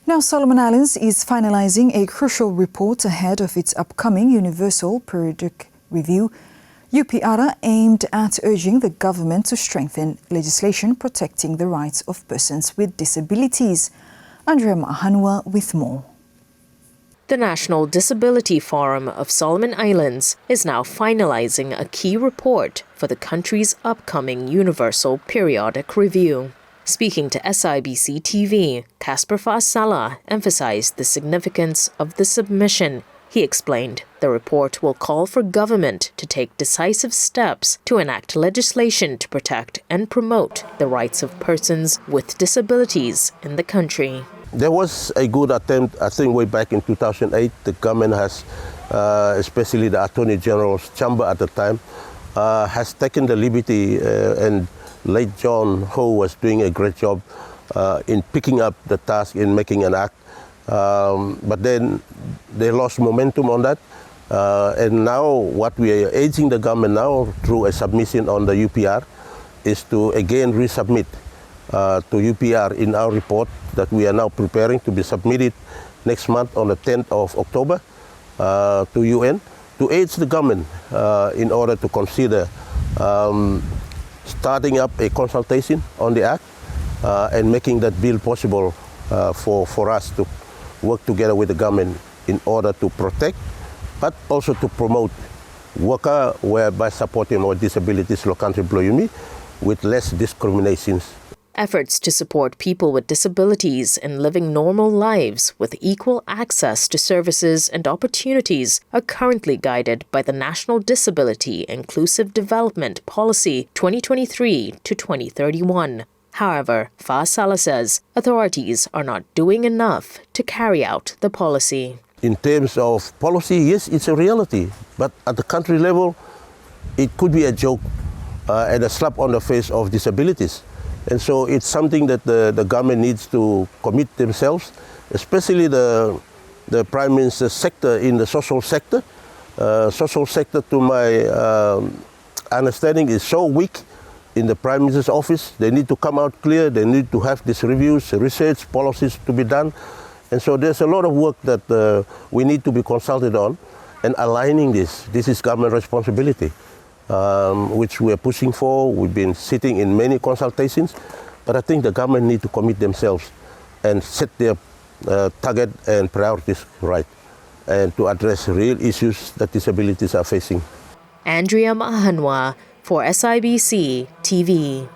Now, Solomon Islands is finalizing a crucial report ahead of its upcoming Universal Periodic Review, UPR, aimed at urging the government to strengthen legislation protecting the rights of persons with disabilities. Andrea Mahanwa with more. The National Disability Forum of Solomon Islands is now finalizing a key report for the country's upcoming Universal Periodic Review. Speaking to SIBC TV, Casper Fa'asala emphasized the significance of the submission. He explained the report will call for government to take decisive steps to enact legislation to protect and promote the rights of persons with disabilities in the country. There was a good attempt, I think, way back in 2008. The government has, especially the Attorney General's chamber at the time, has taken the liberty, and late John Ho was doing a great job in picking up the task in making an act. But then they lost momentum on that. And now what we are urging the government now through a submission on the UPR is to again resubmit to UPR in our report that we are now preparing to be submitted next month on the 10th of October to UN, to urge the government in order to consider starting up a consultation on the Act and making that bill possible for us to work together with the government in order to protect, but also to promote worker whereby supporting our disabilities local employee with less discriminations. Efforts to support people with disabilities in living normal lives with equal access to services and opportunities are currently guided by the National Disability Inclusive Development Policy 2023 to 2031. However, Fa'asala says authorities are not doing enough to carry out the policy. In terms of policy, yes, it's a reality, but at the country level, it could be a joke and a slap on the face of disabilities. And so it's something that the government needs to commit themselves, especially the Prime Minister's sector in the social sector. Social sector, to my understanding, is so weak in the Prime Minister's office. They need to come out clear. They need to have these reviews, research, policies to be done. And so there's a lot of work that we need to be consulted on, and aligning this. This is government responsibility, which we are pushing for. We've been sitting in many consultations, but I think the government need to commit themselves and set their target and priorities right, and to address real issues that disabilities are facing. Andrea Mahanwa for SIBC TV.